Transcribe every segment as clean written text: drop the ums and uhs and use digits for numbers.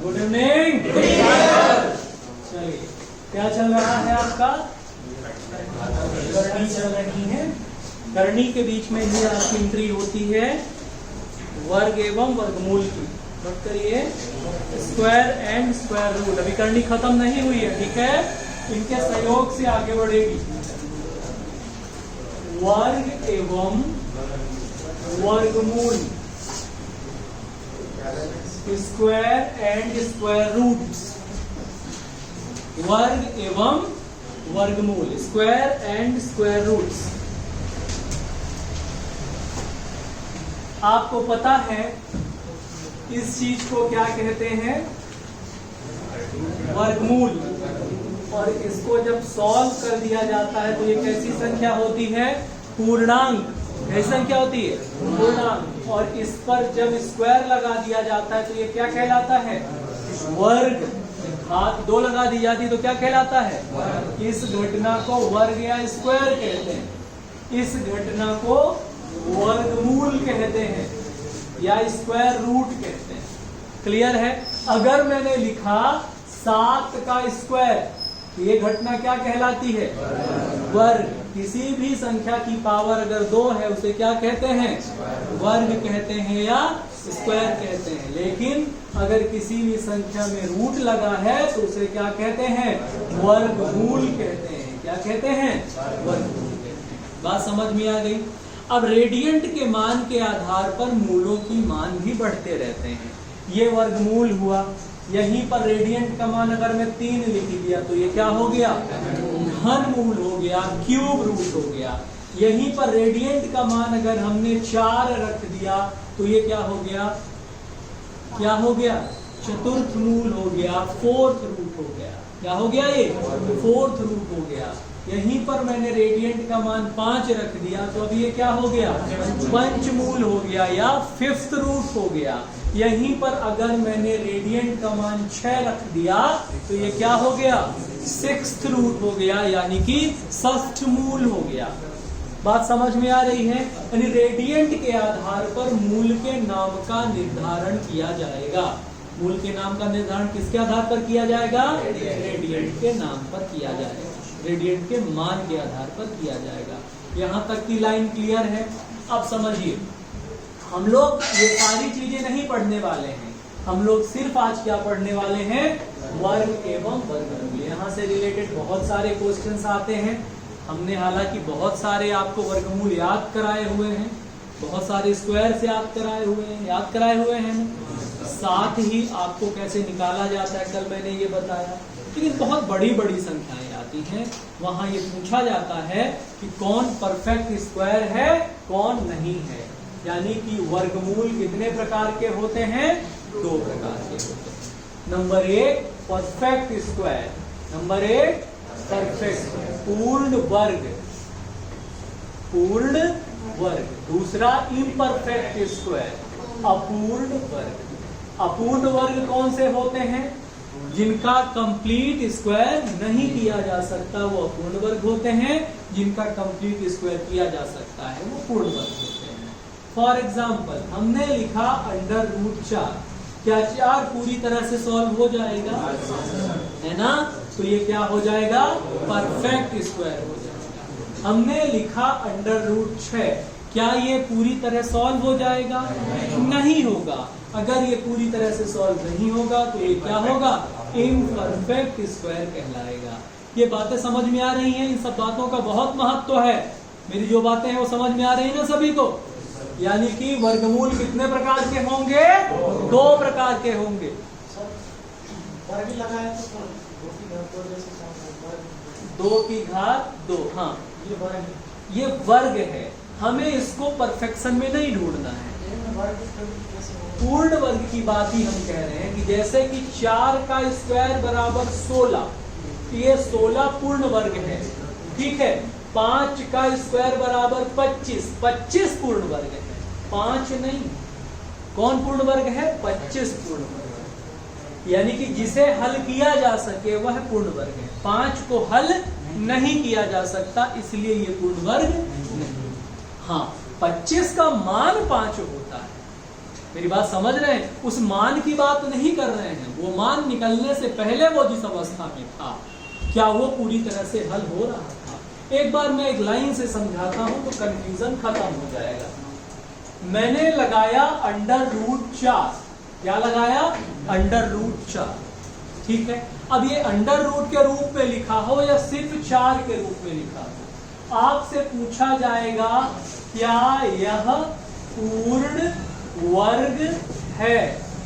Good evening. चलिए, क्या चल रहा है आपका? करनी चल रही है। करनी के बीच में ही आपकी एंट्री होती है वर्ग एवं वर्गमूल की। नोट करिए, स्क्वायर एंड स्क्वायर रूट। अभी करनी खत्म नहीं हुई है, ठीक है? इनके सहयोग से आगे बढ़ेगी। वर्ग एवं वर्गमूल, स्क्वायर एंड स्क्वायर रूट्स। वर्ग एवं वर्गमूल, स्क्वायर एंड स्क्वायर रूट्स। आपको पता है इस चीज को क्या कहते हैं? वर्गमूल। और इसको जब सॉल्व कर दिया जाता है तो ये कैसी संख्या होती है? पूर्णांक। कैसी संख्या होती है? पूर्णांक। और इस पर जब स्क्वायर लगा दिया जाता है तो ये क्या कहलाता है? वर्ग। हाथ 2 लगा दी जाती तो क्या कहलाता है? इस घटना को वर्ग या स्क्वायर कहते हैं। इस घटना को वर्गमूल कहते हैं या स्क्वायर रूट कहते हैं। क्लियर है? अगर मैंने लिखा 7 का स्क्वायर, ये घटना क्या कहलाती है? वर्ग। किसी भी संख्या की पावर अगर 2 है उसे क्या कहते हैं? वर्ग कहते हैं या स्क्वायर कहते हैं। लेकिन अगर किसी भी संख्या में रूट लगा है तो उसे क्या कहते हैं? वर्गमूल कहते हैं। क्या कहते हैं? वर्गमूल कहते हैं। बात समझ में आ गई? अब रेडियंट के मान के आधार पर मूलों की मान भी बढ़ते रहते हैं। ये वर्गमूल हुआ। यहीं पर रेडियंट का मान अगर मैं 3 लिख दिया तो ये क्या हो गया? घन मूल हो गया, क्यूब रूट हो गया। यहीं पर रेडियंट का मान अगर हमने 4 रख दिया तो ये क्या हो गया? क्या हो गया? चतुर्थ मूल हो गया, 4th रूट हो गया। क्या हो गया? ये 4th रूट हो गया। यहीं पर मैंने रेडियंट का मान 5 रख दिया तो अब ये क्या हो गया? पंचमूल हो गया या 5th रूट हो गया। यहीं पर अगर मैंने रेडियंट का मान 6 रख दिया तो ये क्या हो गया? 6th रूट हो गया, यानी कि 6th मूल हो गया। बात समझ में आ रही है? यानी रेडियंट के आधार पर मूल के नाम का निर्धारण किया जाएगा। मूल के नाम का निर्धारण किसके आधार पर किया जाएगा? रेडियंट के नाम पर किया जाएगा। रेडियंट के मान के आधार पर किया जाएगा। यहाँ तक की लाइन क्लियर है? अब समझिए, हम लोग ये सारी चीजें नहीं पढ़ने वाले हैं। हम लोग सिर्फ आज क्या पढ़ने वाले हैं? वर्ग एवं वर्गमूल। यहाँ से रिलेटेड बहुत सारे क्वेश्चंस आते हैं। हमने हालांकि बहुत सारे आपको वर्गमूल याद कराए हुए हैं, बहुत सारे स्क्वायर से याद कराए हुए हैं। साथ ही आपको कैसे निकाला जाता है कल मैंने ये बताया। लेकिन बहुत बड़ी बड़ी संख्याएं आती हैं, वहां ये पूछा जाता है कि कौन परफेक्ट स्क्वायर है, कौन नहीं है। यानी कि वर्गमूल कितने प्रकार के होते हैं? 2 प्रकार के होते हैं। Number 1 perfect square, number 1 perfect पूर्ण वर्ग, पूर्ण वर्ग। दूसरा इम्परफेक्ट स्क्वायर, अपूर्ण वर्ग। अपूर्ण वर्ग कौन से होते हैं? जिनका कंप्लीट स्क्वायर नहीं किया जा सकता वो अपूर्ण वर्ग होते हैं। जिनका कंप्लीट स्क्वायर किया जा सकता है वो पूर्ण वर्ग होते हैं। फॉर एग्जाम्पल, हमने लिखा √4। क्या 4 पूरी तरह से सॉल्व हो जाएगा? है ना? तो ये क्या हो जाएगा? परफेक्ट स्क्वायर हो जाएगा। हमने लिखा √6। क्या ये पूरी तरह सॉल्व हो जाएगा? नहीं होगा। अगर ये पूरी तरह से सॉल्व नहीं होगा तो ये क्या होगा? इम्परफेक्ट स्क्वायर कहलाएगा। ये बातें समझ में आ रही हैं? इन सब बातों का बहुत महत्व है। मेरी जो बातें हैं वो समझ में आ रही है ना सभी को? यानी कि वर्गमूल कितने प्रकार के होंगे? 2 प्रकार के होंगे। वर्ग लगाए तो 2 की घात 2। हाँ, ये वर्ग है, हमें इसको परफेक्शन में नहीं ढूंढना है। पूर्ण वर्ग की बात ही हम कह रहे हैं कि जैसे कि 4 का स्क्वायर बराबर 16, ये 16 पूर्ण वर्ग है, ठीक है। 5 का स्क्वायर बराबर 25, 25 पूर्ण वर्ग है, 5 नहीं। कौन पूर्ण वर्ग है? 25 पूर्ण वर्ग, यानी कि जिसे हल किया जा सके वह पूर्ण वर्ग है। 5 को हल नहीं किया जा सकता, इसलिए ये पूर्ण वर्ग नहीं। हाँ, 25 का मान 5 होता है। मेरी बात समझ रहे हैं? उस मान की बात नहीं कर रहे हैं, वो मान निकलने से पहले वो जिस अवस्था में था, क्या वो पूरी तरह से हल हो रहा था? एक बार मैं एक लाइन से समझाता हूं तो कंफ्यूजन खत्म हो जाएगा। मैंने लगाया √4। क्या लगाया? √4, ठीक है। अब ये अंडर रूट के रूप में लिखा हो या सिर्फ 4 के रूप में लिखा हो, आपसे पूछा जाएगा क्या यह पूर्ण वर्ग है?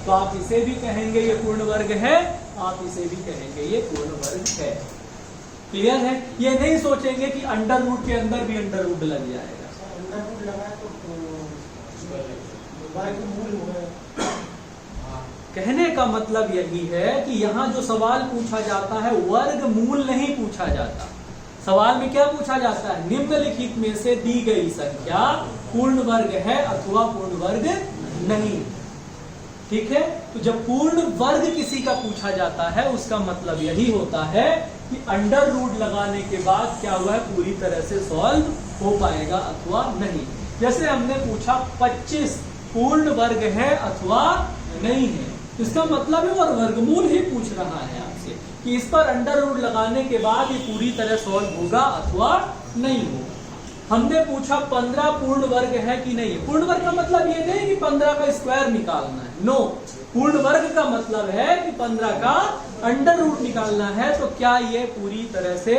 तो आप इसे भी कहेंगे ये पूर्ण वर्ग है, आप इसे भी कहेंगे ये पूर्ण वर्ग है। क्लियर है? ये नहीं सोचेंगे कि अंडर रूट के अंदर भी अंडर रूट लग जाएगा। अंडर रूट लगा तो वर्गमूल हो गया। कहने का मतलब यही है कि यहाँ जो सवाल पूछा जाता है वर्गमूल नहीं पूछा जाता। सवाल में क्या पूछा जाता है? निम्नलिखित में से दी गई संख्या पूर्ण वर्ग है अथवा पूर्ण वर्ग नहीं, ठीक है। तो जब पूर्ण वर्ग किसी का पूछा जाता है उसका मतलब यही होता है कि अंडर रूट लगाने के बाद क्या हुआ है, पूरी तरह से सॉल्व हो पाएगा अथवा नहीं। जैसे हमने पूछा 25 पूर्ण वर्ग है अथवा नहीं है, इसका मतलब है और वर्गमूल ही पूछ रहा है आपसे कि इस पर अंडर रूट लगाने के बाद ये पूरी तरह सॉल्व होगा अथवा नहीं होगा। हमने पूछा 15 पूर्ण वर्ग है कि नहीं है। पूर्ण वर्ग का मतलब ये नहीं कि 15 का स्क्वायर निकालना है, नो। पूर्ण वर्ग का मतलब है कि 15 का अंडर रूट निकालना है। तो क्या ये पूरी तरह से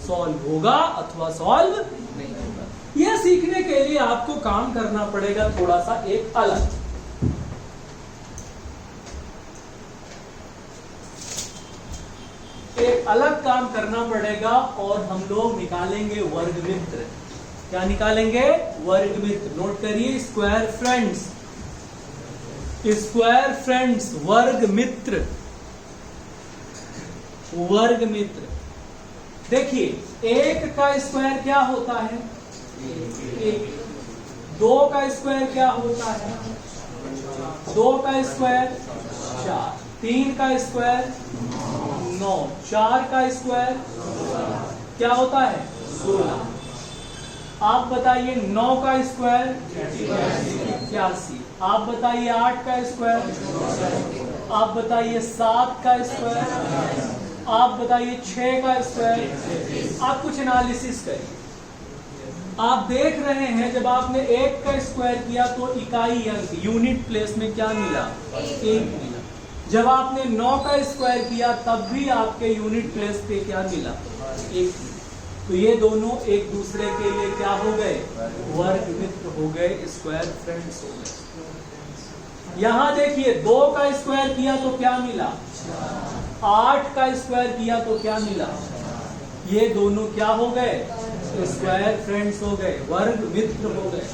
सॉल्व होगा अथवा सॉल्व नहीं होगा? यह सीखने के लिए आपको काम करना पड़ेगा थोड़ा सा एक अलग। एक अलग काम करना पड़ेगा और हम लोग निकालेंगे वर्ग मित्र। क्या निकालेंगे? वर्ग मित्र। नोट करिए, स्क्वायर फ्रेंड्स, स्क्वायर फ्रेंड्स, वर्ग मित्र, वर्ग मित्र। देखिए 1 का स्क्वायर क्या होता है? 1। 2 का स्क्वायर क्या होता है? 2 का स्क्वायर 4। 3 का स्क्वायर 9। 4 का स्क्वायर क्या होता है? 16। आप बताइए 9 का स्क्वायर 81। आप बताइए 8 का स्क्वायर, आप बताइए 7 का स्क्वायर, आप बताइए 6 का स्क्वायर। आप कुछ एनालिसिस करिए। आप देख रहे हैं जब आपने 1 का स्क्वायर किया तो इकाई अंक यूनिट प्लेस में क्या मिला? 1 मिला। जब आपने 9 का स्क्वायर किया तब भी आपके यूनिट प्लेस पे क्या मिला? 1। तो ये दोनों एक दूसरे के लिए क्या हो गए? वर्ग मित्र हो गए, स्क्वायर फ्रेंड्स हो गए। यहां देखिए 2 का स्क्वायर किया तो क्या मिला? 8 का स्क्वायर किया तो क्या मिला? ये दोनों क्या हो गए? स्क्वायर फ्रेंड्स हो गए, वर्ग मित्र हो गए।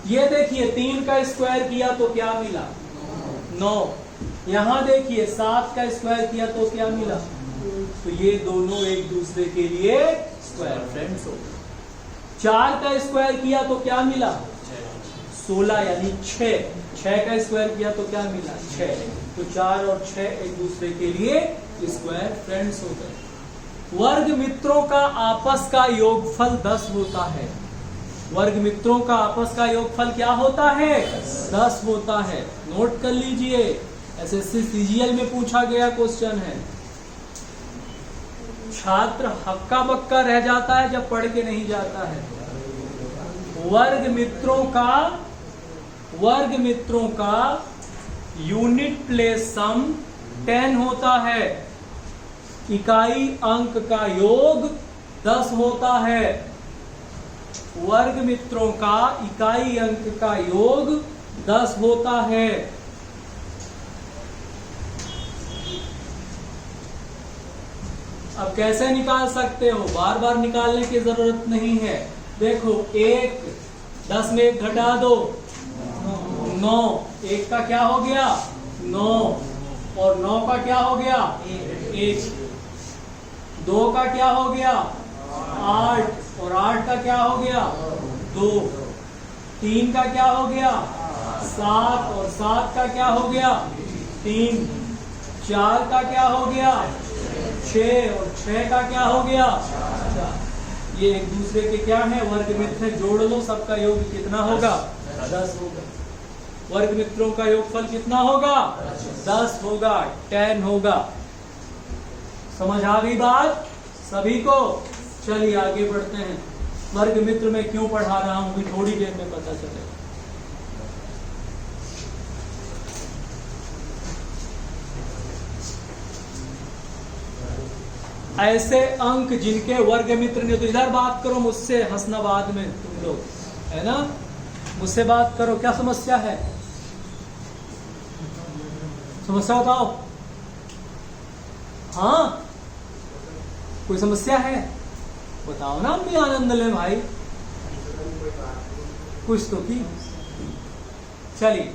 ये देखिए 3 का स्क्वायर किया तो क्या मिला? 9। यहां देखिए 7 का स्क्वायर किया तो क्या मिला? तो ये दोनों एक दूसरे के लिए स्क्वायर फ्रेंड्स हो गए। 4 का स्क्वायर किया तो क्या मिला? 16 यानी 6। 6 का स्क्वायर किया तो क्या मिला? 6। तो 4 और 6 एक दूसरे के लिए स्क्वायर फ्रेंड्स हो गए। वर्ग मित्रों का आपस का योगफल 10 होता है। वर्ग मित्रों का आपस का योगफल क्या होता है? 10 होता है। नोट कर लीजिए, एसएससी सीजीएल में पूछा गया क्वेश्चन है। छात्र हक्का बक्का रह जाता है जब पढ़ के नहीं जाता है। वर्ग मित्रों का यूनिट प्लेस सम 10 होता है। इकाई अंक का योग 10 होता है। वर्ग मित्रों का इकाई अंक का योग 10 होता है। अब कैसे निकाल सकते हो, बार बार निकालने की जरूरत नहीं है। देखो 1 10 में 1 घटा दो 9, 1 का क्या हो गया 9 और 9 का क्या हो गया 1, 2 का क्या हो गया 8 और 8 का क्या हो गया 2, 3 का क्या हो गया 7 और 7 का क्या हो गया 3, 4 का क्या हो गया 6 और 6 का क्या हो गया 4। ये एक दूसरे के क्या है वर्ग मित्र, जोड़ लो, सबका योग कितना होगा 10 होगा। वर्ग मित्रों का योगफल कितना होगा 10 होगा, 10 होगा। समझ आ गई बात सभी को? चलिए आगे बढ़ते हैं। वर्ग मित्र में क्यों पढ़ा रहा हूं भी थोड़ी देर में पता चलेगा। ऐसे अंक जिनके वर्ग मित्र ने, तो इधर बात करो मुझसे, हंसना बाद में तुम लोग, है ना, मुझसे बात करो। क्या समस्या है, समस्या बताओ। हाँ कोई समस्या है बताओ ना, हम भी आनंद ले भाई, कुछ तो की। चलिए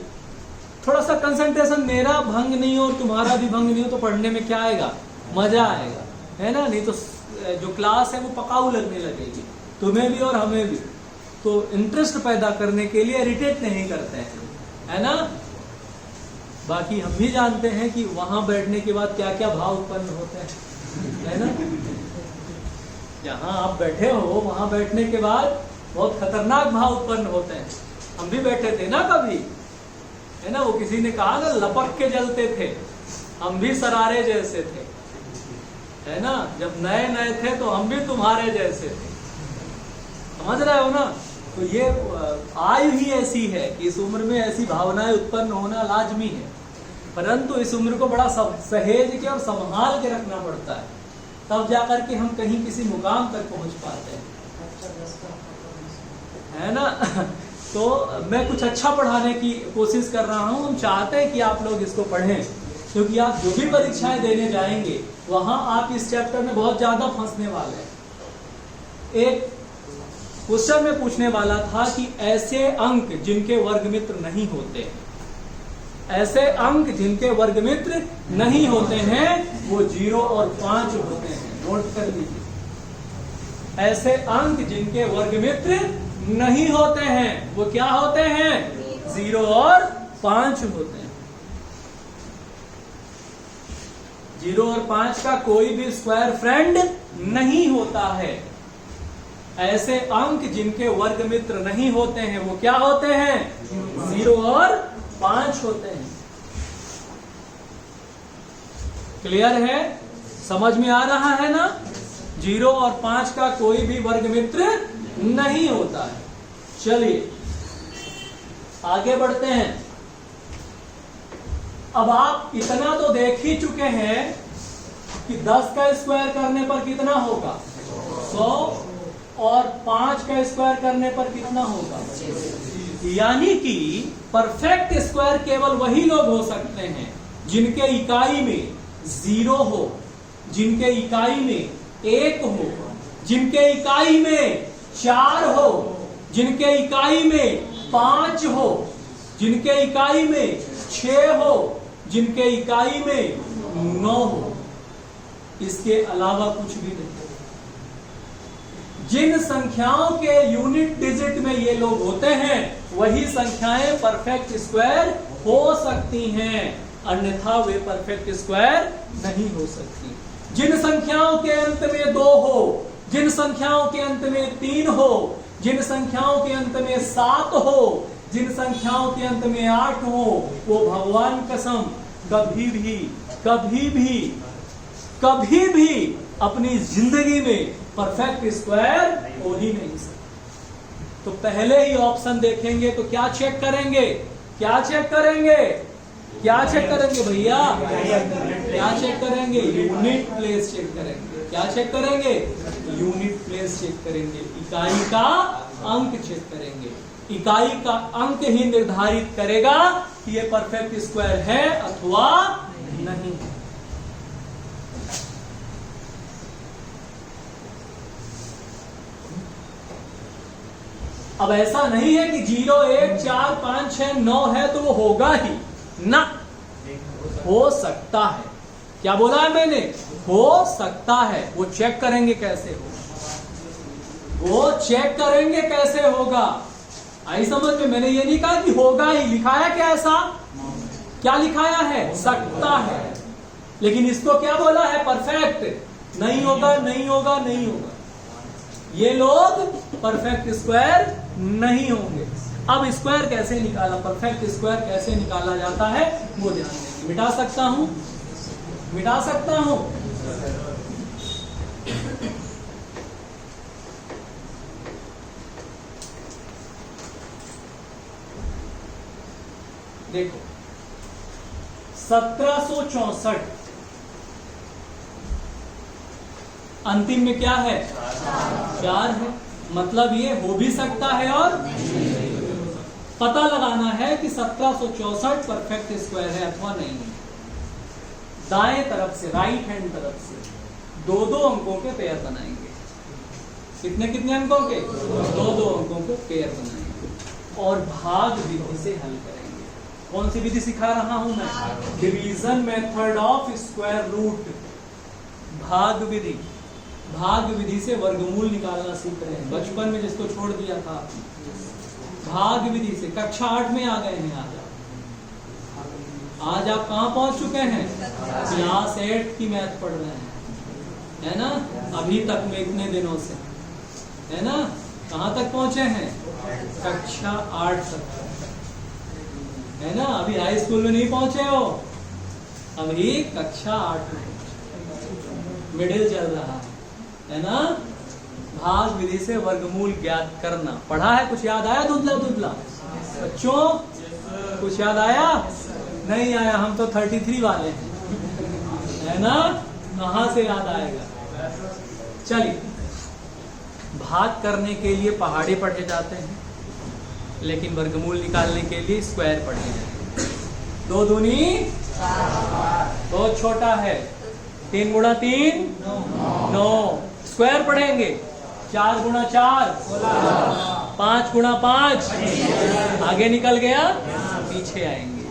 थोड़ा सा कंसंट्रेशन, मेरा भंग नहीं हो और तुम्हारा भी भंग नहीं हो तो पढ़ने में क्या आएगा, मजा आएगा, है ना। नहीं तो जो क्लास है वो पकाऊ लगने लगेगी तुम्हें भी और हमें भी। तो इंटरेस्ट पैदा करने के लिए इरिटेट नहीं करते हैं, है ना। बाकी हम भी जानते हैं कि वहां बैठने के बाद क्या क्या भाव उत्पन्न होते हैं, है ना। जहां आप बैठे हो वहां बैठने के बाद बहुत खतरनाक भाव उत्पन्न होते हैं। हम भी बैठे थे ना कभी, है ना, वो किसी ने कहा ना लपक के जलते थे, हम भी सरारे जैसे थे, है ना। जब नए नए थे तो हम भी तुम्हारे जैसे थे, समझ रहे हो ना। तो ये आयु ही ऐसी है कि इस उम्र में ऐसी भावनाएं उत्पन्न होना लाजमी है, परंतु इस उम्र को बड़ा सहेज के और संभाल के रखना पड़ता है, तब जाकर के हम कहीं किसी मुकाम तक पहुंच पाते हैं, है ना। तो मैं कुछ अच्छा पढ़ाने की कोशिश कर रहा हूं। हम चाहते हैं कि आप लोग इसको पढ़ें, क्योंकि आप जो भी परीक्षाएं देने जाएंगे वहां आप इस चैप्टर में बहुत ज्यादा फंसने वाले हैं। एक क्वेश्चन में पूछने वाला था कि ऐसे अंक जिनके वर्ग मित्र नहीं होते, ऐसे अंक जिनके वर्ग मित्र नहीं होते हैं वो 0 और 5 होते हैं। नोट कर लीजिए, ऐसे अंक जिनके वर्ग मित्र नहीं होते हैं वो क्या होते हैं 0 और 5 होते हैं। 0 और 5 का कोई भी स्क्वायर फ्रेंड नहीं होता है। ऐसे अंक जिनके वर्ग मित्र नहीं होते हैं वो क्या होते हैं 0 और 5 होते हैं। क्लियर है, समझ में आ रहा है ना। 0 और 5 का कोई भी वर्ग मित्र नहीं होता है। चलिए आगे बढ़ते हैं। अब आप इतना तो देख ही चुके हैं कि 10 का स्क्वायर करने पर कितना होगा 100 और 5 का स्क्वायर करने पर कितना होगा, यानी कि परफेक्ट स्क्वायर केवल वही लोग हो सकते हैं जिनके इकाई में 0 हो, जिनके इकाई में 1 हो, जिनके इकाई में 4 हो, जिनके इकाई में 5 हो, जिनके इकाई में 6 हो, जिनके इकाई में 9 हो। इसके अलावा कुछ भी नहीं। जिन संख्याओं के यूनिट डिजिट में ये लोग होते हैं वही संख्याएं परफेक्ट स्क्वायर हो सकती हैं, अन्यथा वे परफेक्ट स्क्वायर नहीं हो सकती। जिन संख्याओं के अंत में 2 हो, जिन संख्याओं के अंत में 3 हो, जिन संख्याओं के अंत में 7 हो, जिन संख्याओं के अंत में 8 हो, वो भगवान कसम कभी भी अपनी जिंदगी में परफेक्ट स्क्वायर हो ही नहीं सकते। तो पहले ही ऑप्शन देखेंगे तो क्या चेक करेंगे, क्या चेक करेंगे, क्या चेक करेंगे भैया, क्या चेक करेंगे, यूनिट प्लेस चेक करेंगे। क्या चेक करेंगे, यूनिट प्लेस चेक करेंगे, इकाई का अंक चेक करेंगे। इकाई का अंक ही निर्धारित करेगा कि ये परफेक्ट स्क्वायर है अथवा नहीं। अब ऐसा नहीं है कि 0, 1, 4, 5, 6, 9 है तो वो होगा ही ना, हो सकता है। क्या बोला है मैंने? हो सकता है। वो चेक करेंगे कैसे होगा, वो चेक करेंगे कैसे होगा। आई समझ में? मैंने ये नहीं कहा कि होगा ही, लिखाया क्या ऐसा? क्या लिखाया है? सकता है। लेकिन इसको क्या बोला है? परफेक्ट। नहीं होगा, नहीं होगा, नहीं होगा। ये लोग परफेक्ट स्क्वायर नहीं होंगे। अब स्क्वायर कैसे निकाला, परफेक्ट स्क्वायर कैसे निकाला जाता है वो ध्यान देंगे। मिटा सकता हूं, मिटा सकता हूं। देखो 1764 अंतिम में क्या है? 4 है। मतलब ये हो भी सकता है और पता लगाना है कि 1764 परफेक्ट स्क्वायर है अथवा नहीं। दाएं तरफ से, राइट हैंड तरफ से 2-2 अंकों के पेयर बनाएंगे। कितने कितने अंकों के? 2-2 अंकों के पेयर बनाएंगे और भाग विधि से हल करेंगे। कौन सी विधि सिखा रहा हूं मैं? Division method of square root, भाग विधि। भाग विधि से वर्गमूल निकालना सीख रहे हैं। बचपन में जिसको छोड़ दिया था भाग विधि से कक्षा 8 में आ गए हैं। आज आप कहाँ पहुंच चुके हैं? क्लास 8 की मैथ पढ़ रहे हैं, है ना? अभी तक में इतने दिनों से, है ना? कहाँ तक पहुंचे हैं? कक्षा 8 तक, है ना? अभी हाई स्कूल में नहीं पहुंचे हो, अभी कक्षा 8 में मिडिल चल रहा है ना? भाग विधि से वर्गमूल ज्ञात करना पढ़ा है। कुछ याद आया? धुंधला धुंधला बच्चों, कुछ याद आया? नहीं आया? हम तो 33 वाले हैं, है ना? कहां से याद आएगा? चलिए, भाग करने के लिए पहाड़े पढ़े जाते हैं, लेकिन वर्गमूल निकालने के लिए स्क्वायर पढ़े जाते हैं। 2 दूनी 4, बहुत छोटा है। 3 गुणा 3 9, स्क्वायर पढ़ेंगे। 4 गुणा 4 5 गुणा 5, आगे निकल गया, पीछे आएंगे।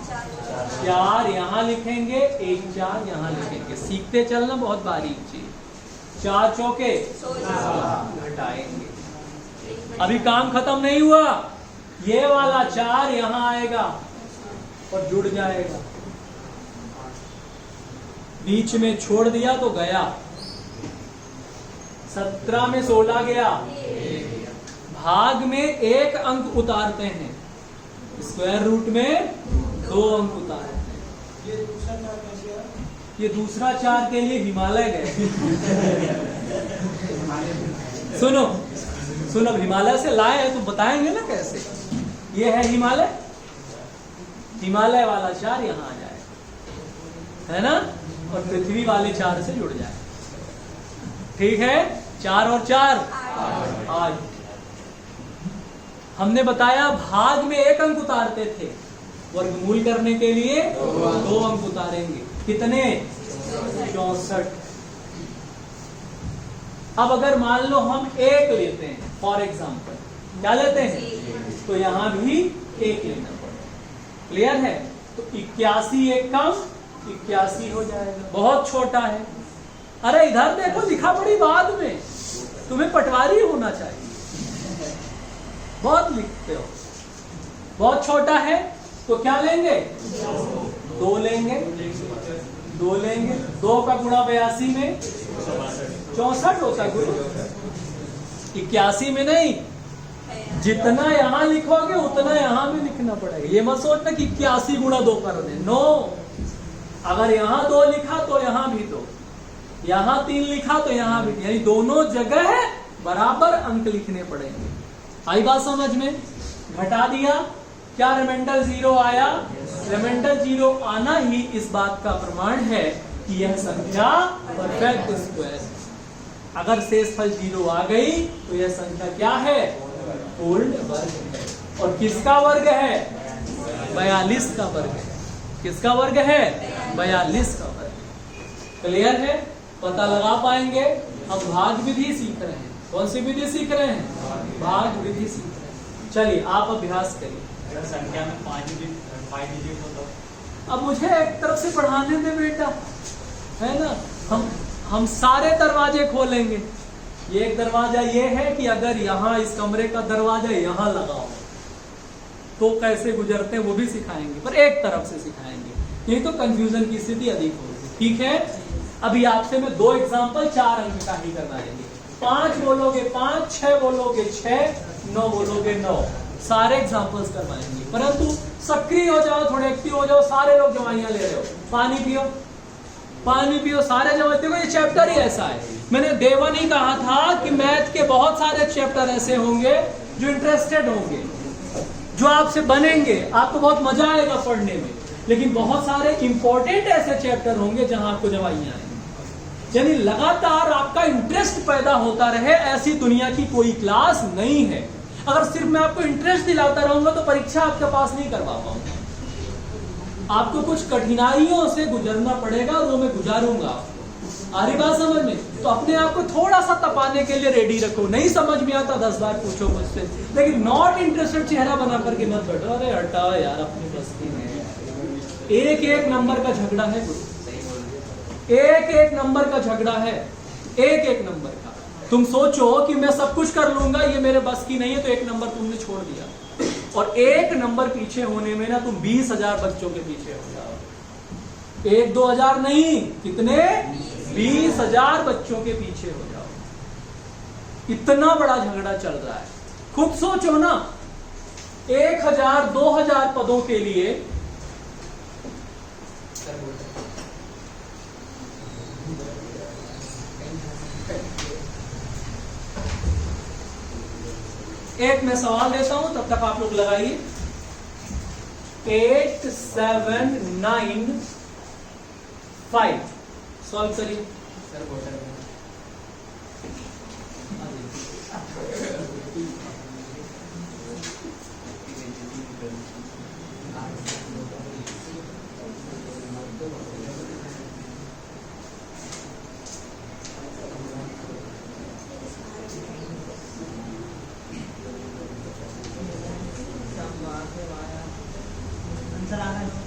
4 यहाँ लिखेंगे, 1 4 यहाँ लिखेंगे। सीखते चलना, बहुत बारीक चीज। 4 चौके घटाएंगे। अभी काम खत्म नहीं हुआ। ये वाला 4 यहाँ आएगा और जुड़ जाएगा। बीच में छोड़ दिया तो गया। 17 में 16 गया। भाग में 1 अंक उतारते हैं, स्क्वायर रूट में 2 अंक उतारते हैं। ये दूसरा 4 के लिए हिमालय गए। सुनो सुनो, हिमालय से लाए हैं तो बताएंगे ना कैसे। ये है हिमालय, हिमालय वाला 4 यहाँ आ जाए, है ना? और पृथ्वी वाले 4 से जुड़ जाए। ठीक है? 4 और 4 8। हमने बताया भाग में 1 अंक उतारते थे, वर्गमूल करने के लिए 2 अंक उतारेंगे। कितने? 64। अब अगर मान लो हम 1 लेते हैं, फॉर एग्जाम्पल, क्या लेते हैं? तो यहां भी 1 लेना पड़ेगा। क्लियर है? तो 81 1 कम 81 हो जाएगा। बहुत छोटा है। अरे इधर देखो, लिखा पड़ी बाद में, तुम्हें पटवारी होना चाहिए, बहुत लिखते हो। बहुत छोटा है तो क्या लेंगे? 2 लेंगे। 2 लेंगे। 2 का गुणा 82 में 64 होता है गुरु। 81 में नहीं, जितना यहां लिखोगे उतना यहां भी लिखना पड़ेगा। ये मत सोचना कि 81 गुणा 2 कर दे। नो, अगर यहां 2 लिखा तो यहां भी 2, यहां 3 लिखा तो यहां भी, यानी दोनों जगह बराबर अंक लिखने पड़ेंगे। आई बात समझ में? घटा दिया, क्या रिमाइंडर 0 आया? रिमाइंडर 0 आना ही इस बात का प्रमाण है कि यह संख्या परफेक्ट स्क्वायर है। अगर शेषफल 0 आ गई तो यह संख्या क्या है? पूर्ण वर्ग है। और किसका वर्ग है? 42 का वर्ग है। किसका वर्ग है? 42 का वर्ग। क्लियर है? पता लगा पाएंगे। हम भाग विधि सीख रहे हैं। कौन सी विधि सीख रहे हैं? भाग विधि सीख रहे हैं। चलिए आप अभ्यास करिए। संख्या में 5 डिजिट हो तो अब मुझे एक तरफ से पढ़ाने दे बेटा, है ना। हम सारे दरवाजे खोलेंगे। ये एक दरवाजा ये है कि अगर यहाँ इस कमरे का दरवाजा यहाँ लगाओ तो कैसे गुजरते हैं वो भी सिखाएंगे, पर एक तरफ से सिखाएंगे। ये तो कंफ्यूजन की स्थिति अधिक होगी। ठीक है, अभी आपसे मैं 2 एग्जांपल 4 अंक का ही करवाएंगे। 5 बोलोगे 5, 6 बोलोगे 6, 9 बोलोगे 9। सारे एग्जांपल्स करवाएंगे, परंतु सक्रिय हो जाओ, थोड़े एक्टिव हो जाओ। सारे लोग दवाइयां ले रहे हो, पानी पियो, पानी पियो। सारे जवाब देखो, ये चैप्टर ही ऐसा है। मैंने देवन ही कहा था कि मैथ के बहुत सारे चैप्टर ऐसे होंगे जो इंटरेस्टेड होंगे, जो आपसे बनेंगे, आपको बहुत मजा आएगा पढ़ने में। लेकिन बहुत सारे इंपॉर्टेंट ऐसे चैप्टर होंगे जहां आपको दवाइयां आएंगी। यानी लगातार आपका इंटरेस्ट पैदा होता रहे, ऐसी दुनिया की कोई क्लास नहीं है। अगर सिर्फ मैं आपको इंटरेस्ट दिलाता रहूंगा तो परीक्षा आपके पास नहीं करवा पाऊंगा। आपको कुछ कठिनाइयों से गुजरना पड़ेगा और वो मैं गुजारूंगा। आ रही बात समझ में? तो अपने आप को थोड़ा सा तपाने के लिए रेडी रखो। नहीं समझ में आता 10 बार पूछो मुझसे, लेकिन नॉट इंटरेस्टेड चेहरा बना करके मत बैठो। अरे हटाओ यार, अपनी बस्ती में एक एक नंबर का झगड़ा है गुरु। एक एक नंबर का झगड़ा है, एक एक नंबर का। तुम सोचो कि मैं सब कुछ कर लूंगा, ये मेरे बस की नहीं है, तो एक नंबर तुमने छोड़ दिया। और एक नंबर पीछे होने में ना तुम 20,000 बच्चों के पीछे हो जाओ। 1-2 हजार नहीं, कितने? 20,000 बच्चों के पीछे हो जाओ। इतना बड़ा झगड़ा चल रहा है। खुद सोचो ना, 1,000-2,000 पदों के लिए एक मैं सवाल देता हूं, तब तक आप लोग लगाइए। 8, 7, 9, 5 सॉल्व करिए। आंसर आ रहा है।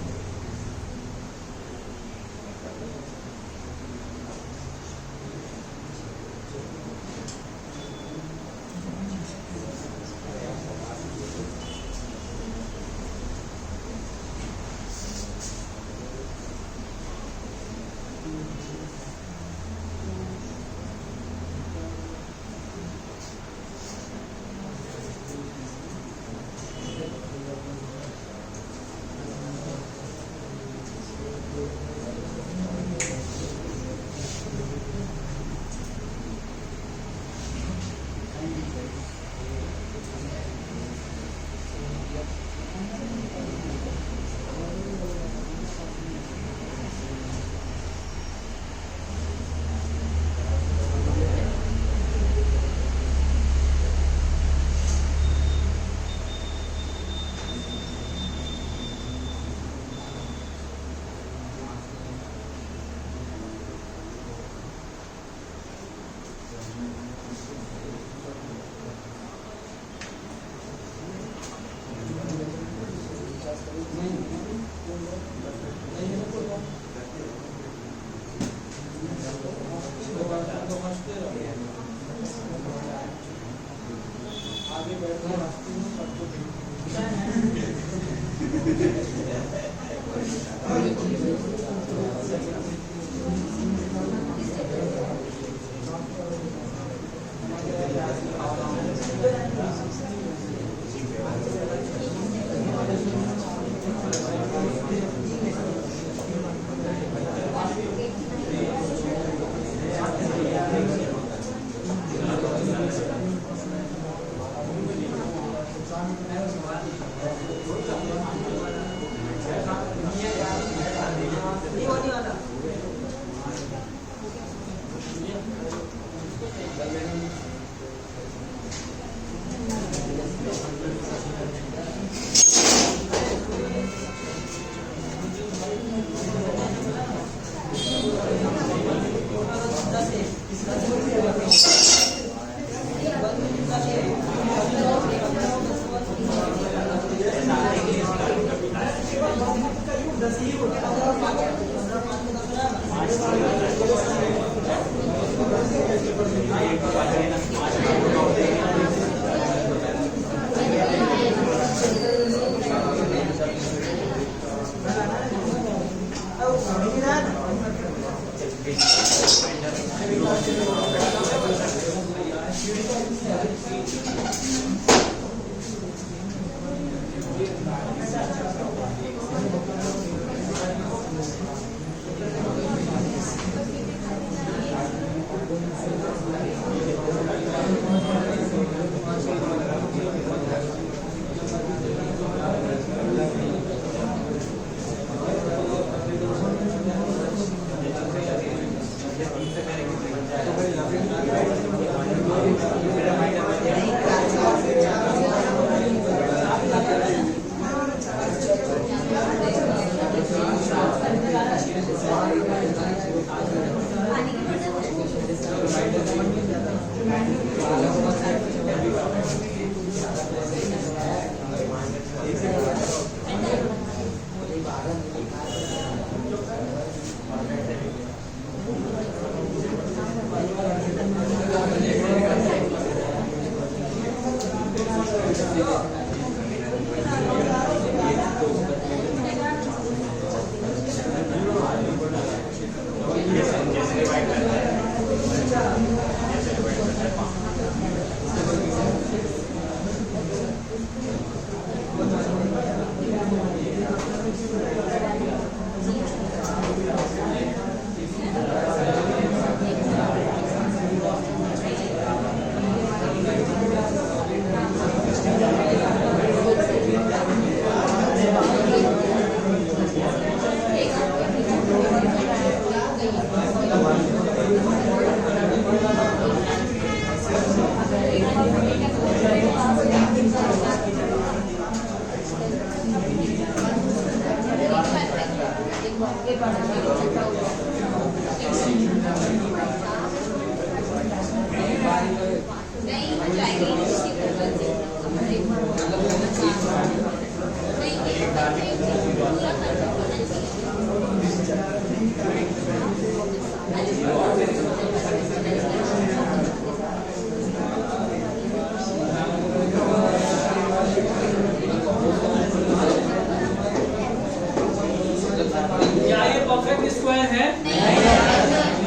क्या ये परफेक्ट स्क्वायर है?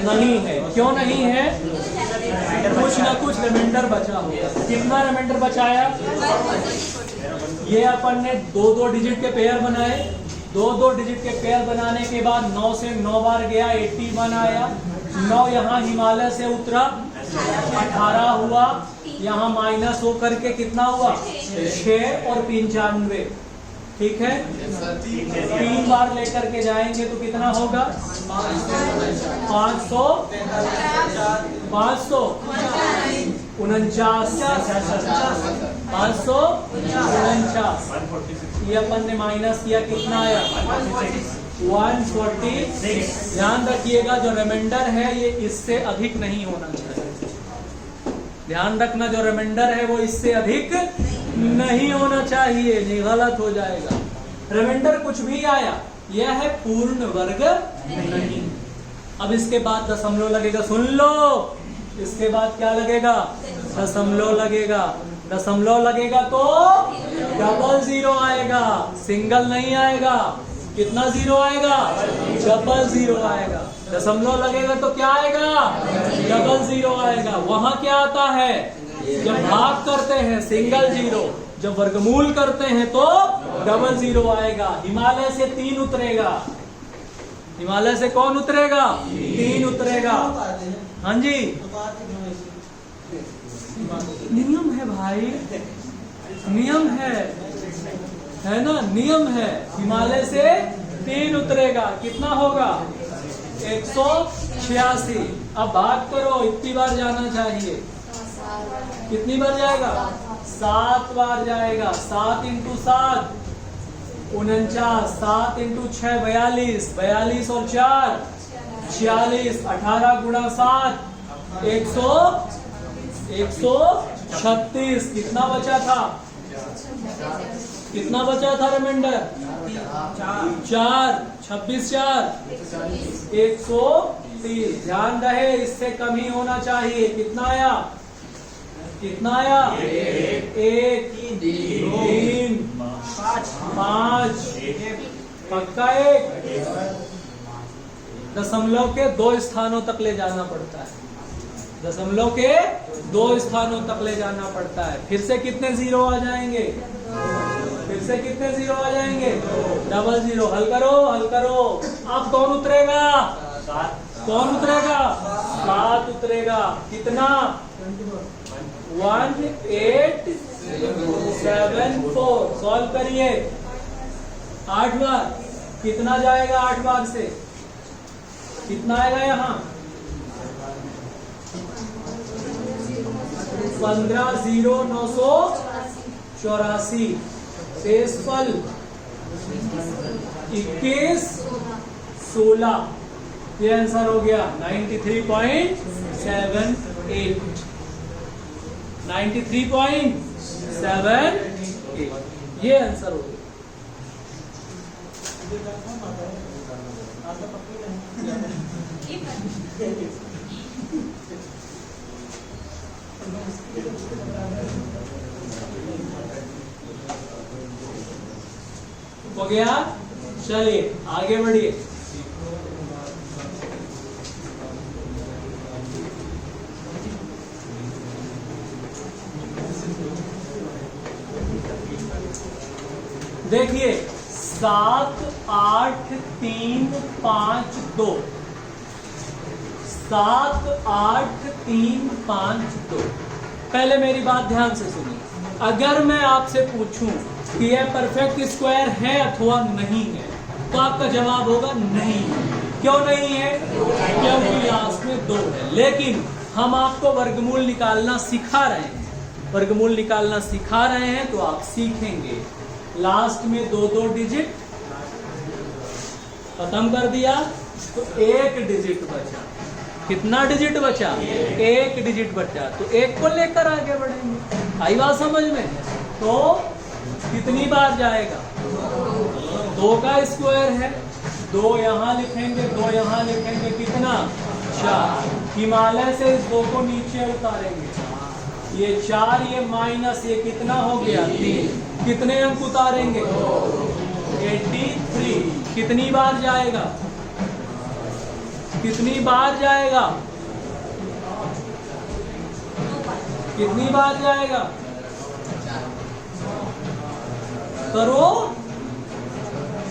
नहीं है। क्यों नहीं है? कुछ ना कुछ रिमाइंडर बचा होगा। कितना रिमाइंडर बचाया? ये अपन ने 2-2 डिजिट के पेयर बनाए। 2-2 डिजिट के पेयर बनाने के बाद 9 से 9 बार गया, 81 आया। 9 यहाँ हिमालय से उतरा, 18 हुआ। यहाँ माइनस हो करके कितना हुआ? 6 और 95। ठीक है, 3 बार लेकर के जाएंगे तो कितना होगा? 500 549। ये अपन ने माइनस किया, कितना आया? 146। ध्यान रखिएगा जो रिमाइंडर है ये इससे अधिक नहीं होना चाहिए। ध्यान रखना, जो रिमाइंडर है वो इससे अधिक नहीं होना चाहिए, नहीं, गलत हो जाएगा। रिमाइंडर कुछ भी आया, यह है पूर्ण वर्ग नहीं। अब इसके बाद दशमलव लगेगा, सुन लो। इसके बाद क्या लगेगा? दशमलव लगेगा। दशमलव लगेगा तो डबल जीरो आएगा, सिंगल नहीं आएगा। कितना जीरो आएगा? डबल जीरो आएगा। दशमलव लगेगा तो क्या आएगा? डबल जीरो आएगा। वहां क्या आता है? जब भाग करते हैं सिंगल जीरो, जब वर्गमूल करते हैं तो डबल जीरो आएगा। हिमालय से 3 उतरेगा। हिमालय से कौन उतरेगा? 3 उतरेगा। हाँ जी, नियम है भाई, नियम है ना, नियम है। हिमालय से 3 उतरेगा, कितना होगा? 186। अब भाग करो, इतनी बार जाना चाहिए। कितनी बार जाएगा? 7 बार जाएगा। 7 × 7 49, 7 × 6 42, 42 और 4 46, 18 × 7 136। कितना बचा था? कितना बचा था रिमाइंडर? 4, 26 4 130। ध्यान रहे, इससे कम ही होना चाहिए। कितना आया? कितना आया? 1 3 5 पक्का 1। दशमलव के 2 स्थानों तक ले जाना पड़ता है। दशमलव के 2 स्थानों तक ले जाना पड़ता है। फिर से कितने जीरो आ जाएंगे? फिर से कितने जीरो आ जाएंगे? Double zero. हल करो, हल करो। अब कौन उतरेगा? कौन उतरेगा? 7 उतरेगा। कितना? 1874। सॉल्व करिए। 8 बार। कितना जाएगा 8 बार से? कितना आएगा यहाँ? 15,984। शेषफल 21 16। ये आंसर हो गया 93.78। 93.78 ये आंसर हो गया। हो गया। चलिए आगे बढ़िए। देखिए 7 8 3 5 2, 7 8 3 5 2। पहले मेरी बात ध्यान से सुनिए। अगर मैं आपसे पूछूं कि यह परफेक्ट स्क्वायर है अथवा नहीं है, तो आपका जवाब होगा नहीं। क्यों नहीं है? क्योंकि लास्ट में 2 है। लेकिन हम आपको वर्गमूल निकालना सिखा रहे हैं, वर्गमूल निकालना सिखा रहे हैं, तो आप सीखेंगे। लास्ट में 2 डिजिट खत्म कर दिया तो 1 डिजिट बचा। कितना डिजिट बचा? 1 डिजिट बचा। तो 1 को लेकर आगे बढ़ेंगे। आई बात समझ में? तो कितनी बार जाएगा? 2 का स्क्वायर है, 2 यहाँ लिखेंगे, 2 यहाँ लिखेंगे, कितना? 4। हिमालय से इस 2 को नीचे उतारेंगे, ये 4, ये माइनस, ये कितना हो गया? 3। कितने अंक उतारेंगे? 83। कितनी बार जाएगा? कितनी बार जाएगा? कितनी बार जाएगा? करो,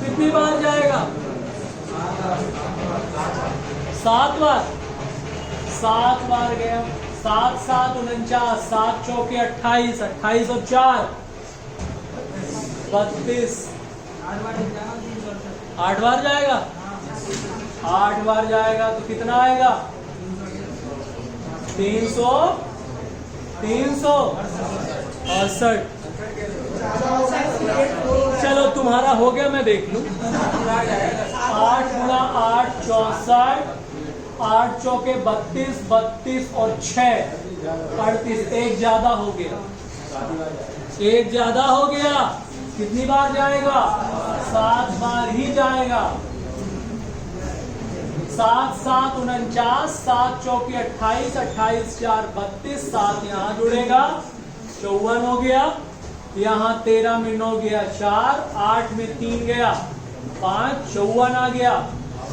कितनी बार जाएगा? 7 बार। 7 बार गया। 7 7 49, 7 चौके 28, 28 और 4 32। 8 बार जाएगा। 8 बार जाएगा तो कितना आएगा? 368। चलो तुम्हारा हो गया, मैं देख लूं। 8 गुणा 8 64, 8 चौके 32, 32 और 6 38। 1 ज्यादा हो गया, 1 ज्यादा हो गया। कितनी बार जाएगा? 7 बार ही जाएगा। 7 7 49, 7 चौके 28, 28 4 32, 7 यहाँ जुड़ेगा, 54 हो गया। यहाँ 13 में 9 गया 4, 8 में 3 गया 5, 54 आ गया।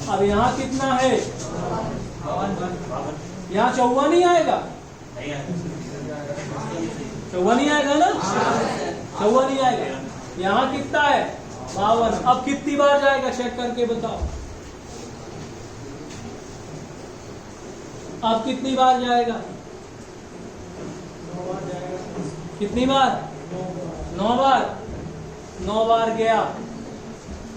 अब यहाँ कितना है? यहाँ 54 ही आएगा, 54 ही आएगा ना? 54 ही आएगा। यहाँ कितना है? 52। अब कितनी बार जाएगा चेक करके बताओ। अब कितनी बार जाएगा? कितनी बार? 9 बार। 9 बार गया।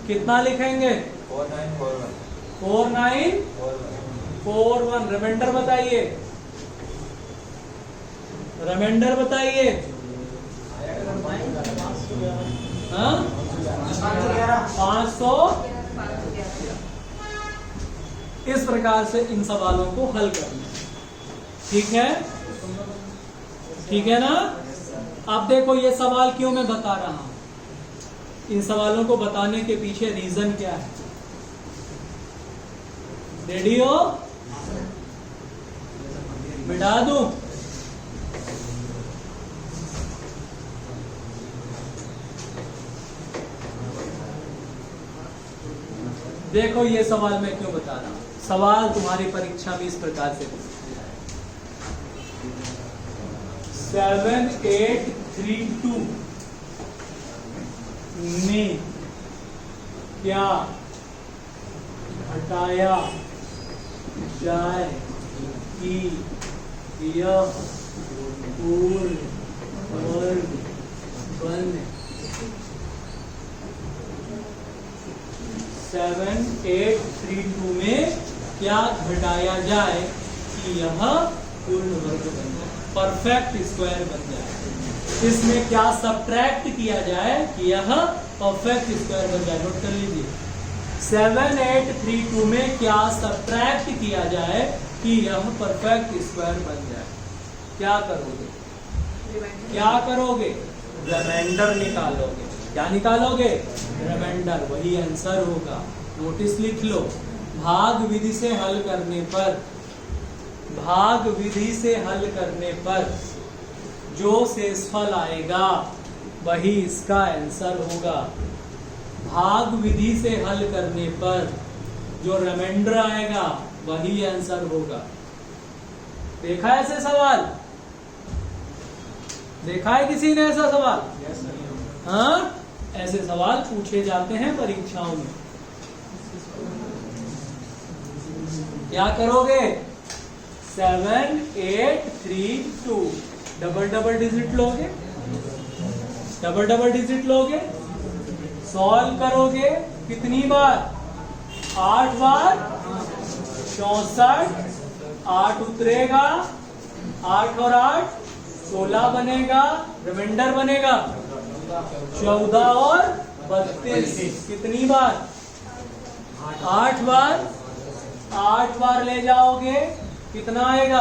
कितना लिखेंगे? 4941। रिमाइंडर बताइए, रिमाइंडर बताइए। हाँ, 500। इस प्रकार से इन सवालों को हल करना। ठीक है, ठीक है ना? अब देखो ये सवाल क्यों मैं बता रहा हूं, इन सवालों को बताने के पीछे रीजन क्या है। रेडी हो? मिटा दूं? देखो ये सवाल मैं क्यों बता रहा हूं। सवाल तुम्हारी परीक्षा में इस प्रकार से पूछा जाए। 7832 में क्या हटाया जाए कि यह पूर्ण वर्ग बने। 7832 में क्या घटाया जाए कि यह पूर्ण वर्ग बन जाए, परफेक्ट स्क्वायर बन जाए। इसमें क्या सब्ट्रैक्ट किया जाए कि यह परफेक्ट स्क्वायर बन जाए। नोट कर लीजिए, 7832 में क्या सब्ट्रैक्ट किया जाए कि यह परफेक्ट स्क्वायर बन जाए। क्या करोगे? क्या करोगे? रिमाइंडर निकालोगे। क्या निकालोगे? रिमाइंडर। वही आंसर होगा। नोटिस लिख लो, भाग विधि से हल करने पर, भाग विधि से हल करने पर जो शेषफल आएगा वही इसका आंसर होगा। भाग विधि से हल करने पर जो रिमाइंडर आएगा वही आंसर होगा। देखा है ऐसे सवाल? देखा है किसी ने ऐसा सवाल? हाँ, ऐसे सवाल पूछे जाते हैं परीक्षाओं में। क्या करोगे? 7, 8, 3, 2 डबल डिजिट लोगे, डबल डिजिट लोगे, सॉल्व करोगे कितनी बार? 8 बार, 64, 8 उतरेगा, 8 और 8 16 बनेगा, रिमाइंडर बनेगा 14 और 32। कितनी बार? 8 बार, 8 बार ले जाओगे कितना आएगा?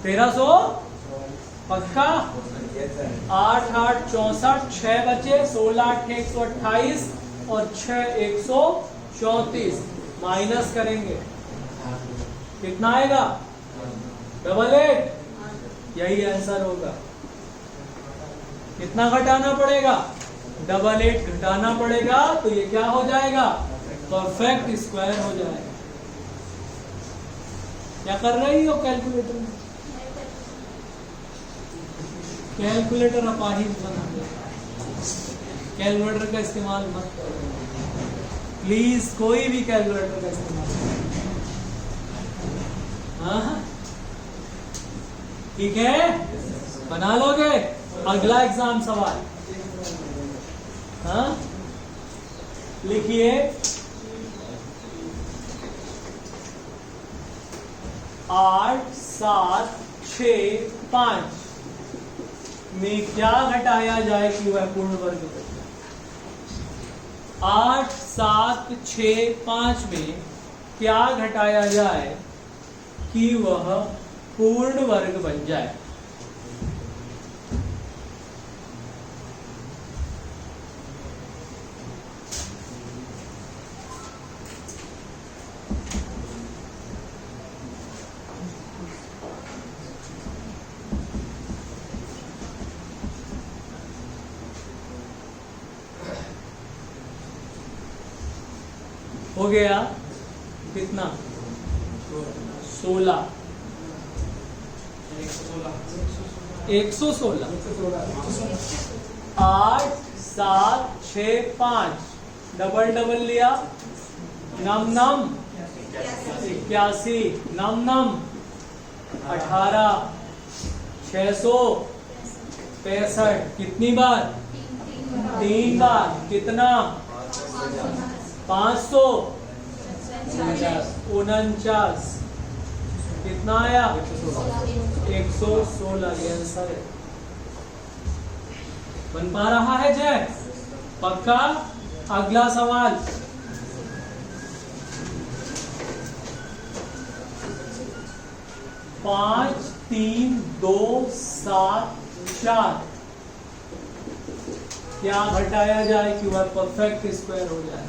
1300 पक्का? 8 8 64, 6 बचे, 16 8 128 और 6 134। माइनस करेंगे कितना आएगा? 88। यही आंसर होगा। कितना घटाना पड़ेगा? 88 घटाना पड़ेगा, तो ये क्या हो जाएगा? परफेक्ट स्क्वायर हो जाएगा। क्या कर रही हो कैलकुलेटर में? कैलकुलेटर अपाहिज बना दे। कैलकुलेटर का इस्तेमाल मत करो प्लीज, कोई भी कैलकुलेटर का इस्तेमाल। हाँ, ठीक है, बना लोगे? अगला एग्जाम सवाल, हाँ लिखिए। 8 7 6 5 में क्या घटाया जाए कि वह पूर्ण वर्ग बन जाए? 8 7 6 5 में क्या घटाया जाए कि वह पूर्ण वर्ग बन जाए? हो गया कितना? 16। 116। 8 7 6 5 डबल लिया, नम 81, नम 18, 665। कितनी बार? 3 बार। कितना? 549। कितना आया? 116। ये आंसर है। बन पा रहा है जय? पक्का? अगला सवाल, पांच 3 2 7 4 क्या घटाया जाए कि वह परफेक्ट स्क्वायर हो जाए?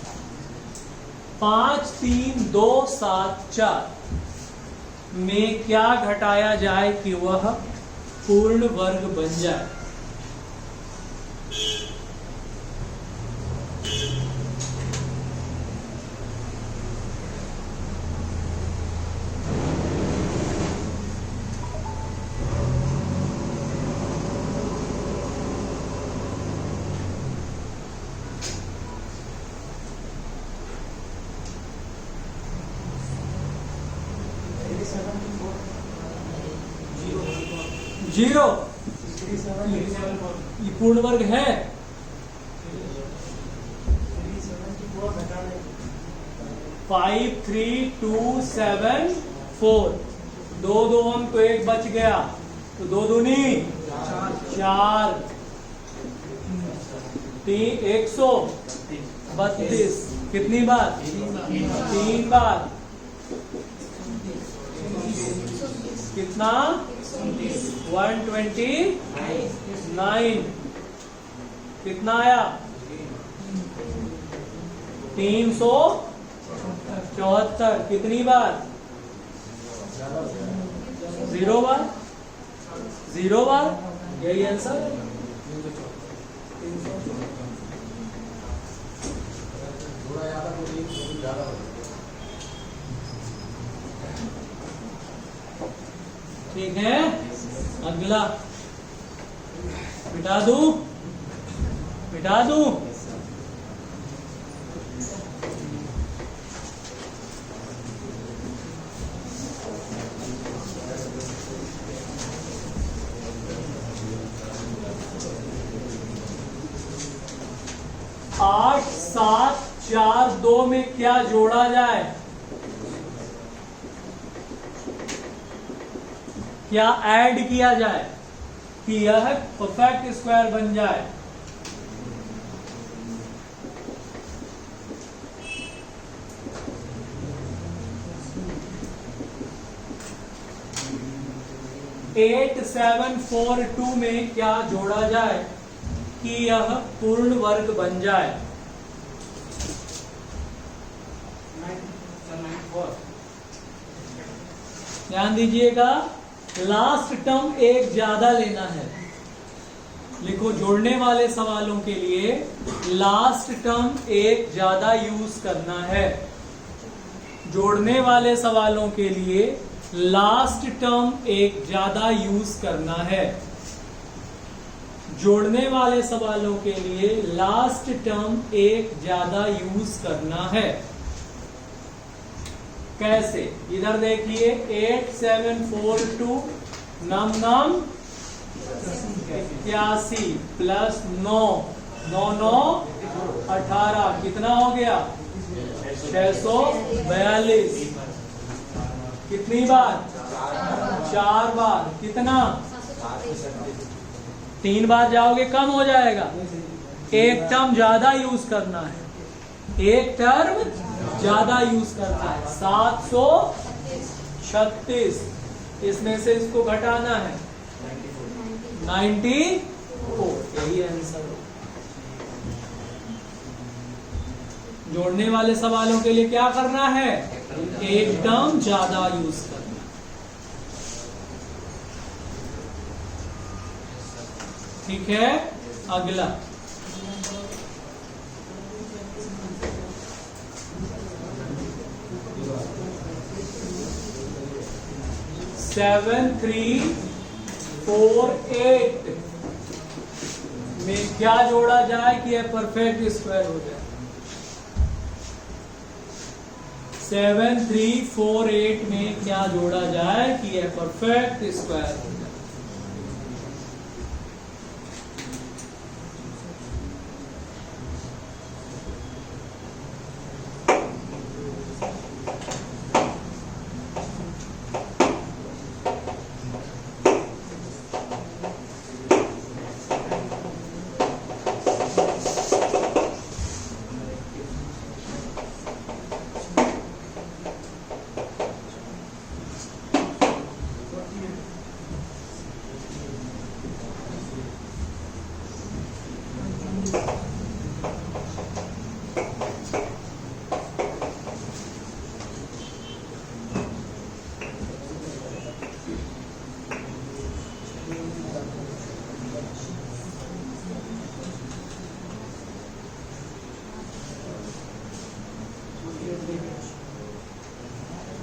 5 3 2 7 4 में क्या घटाया जाए कि वह पूर्ण वर्ग बन जाए? जीरो। ये पूर्ण वर्ग है? 5 3 2 7 4। 2 2 अंक तो एक बच गया, तो 2 दूनी 4। 132। कितनी बार? 3 बार। कितना? 129। कितना आया? 374। कितनी बार? 0 बार। 0 बार। यही आंसर है। ठीक है, अगला मिटा दूं, मिटा दूं। आठ, सात, चार, दो में क्या जोड़ा जाए, क्या ऐड किया जाए कि यह परफेक्ट स्क्वायर बन जाए। एट, सेवन, फोर, टू में क्या जोड़ा जाए कि यह पूर्ण वर्ग बन जाए। ध्यान दीजिएगा, लास्ट टर्म एक ज्यादा लेना है। लिखो, जोड़ने वाले सवालों के लिए लास्ट टर्म एक ज्यादा यूज करना है। जोड़ने वाले सवालों के लिए लास्ट टर्म एक ज्यादा यूज करना है। जोड़ने वाले सवालों के लिए लास्ट टर्म एक ज्यादा यूज करना है। कैसे? इधर देखिए, 8, 7, 4, 2 नम 81 प्लस 9, 9, 9, 18 कितना हो गया? 642। कितनी बार? 4 बार। कितना? 3 बार जाओगे कम हो जाएगा। एक टर्म ज्यादा यूज करना है, एक टर्म ज्यादा यूज करना है। 736, इसमें से इसको घटाना है 94, यही आंसर हो। जोड़ने वाले सवालों के लिए क्या करना है? एक टर्म ज्यादा यूज करना। ठीक है, अगला 7, 3, 4, 8 में क्या जोड़ा जाए कि यह परफेक्ट स्क्वायर हो जाए। 7, 3, 4, 8 में क्या जोड़ा जाए कि यह परफेक्ट स्क्वायर हो जाए।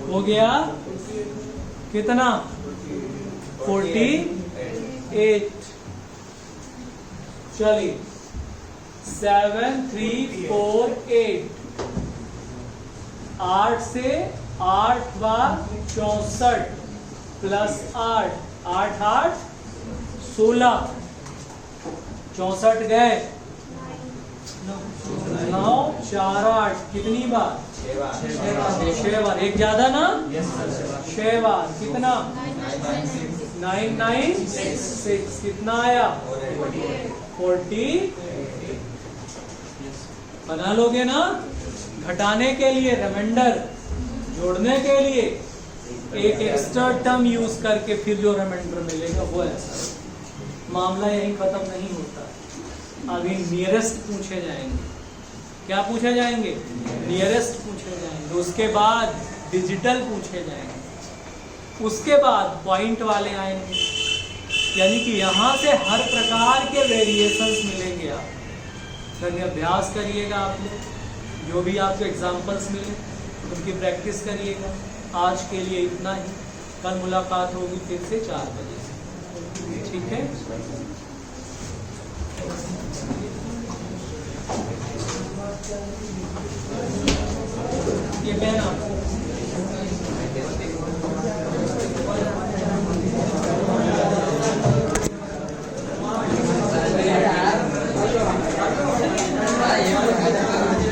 हो गया कितना? 48। चलिए 7, 3, 4, 8 8 से 8 बार 64 प्लस 8, 8, 8, 16 64 गए 9, 4, 8 कितनी बार? 6 बार। एक ज्यादा ना? 6 बार। कितना? 9, 9, 6 कितना आया? 40। बना लोगे ना? घटाने के लिए रिमाइंडर, जोड़ने के लिए एक एक्स्ट्रा टर्म यूज करके फिर जो रिमाइंडर मिलेगा वो ऐसा। मामला यही खत्म नहीं होता, अभी नियरेस्ट पूछे जाएंगे। क्या पूछे जाएंगे? नियरेस्ट पूछे जाएंगे। उसके बाद डिजिटल पूछे जाएंगे, उसके बाद पॉइंट वाले आएंगे। यानी कि यहां से हर प्रकार के वेरिएशंस मिलेंगे। आप कभी अभ्यास करिएगा, आप लोग जो भी आपको एग्जाम्पल्स मिले उनकी प्रैक्टिस करिएगा। आज के लिए इतना ही, कल मुलाकात होगी फिर से 4 बजे से, ठीक है। ये मैं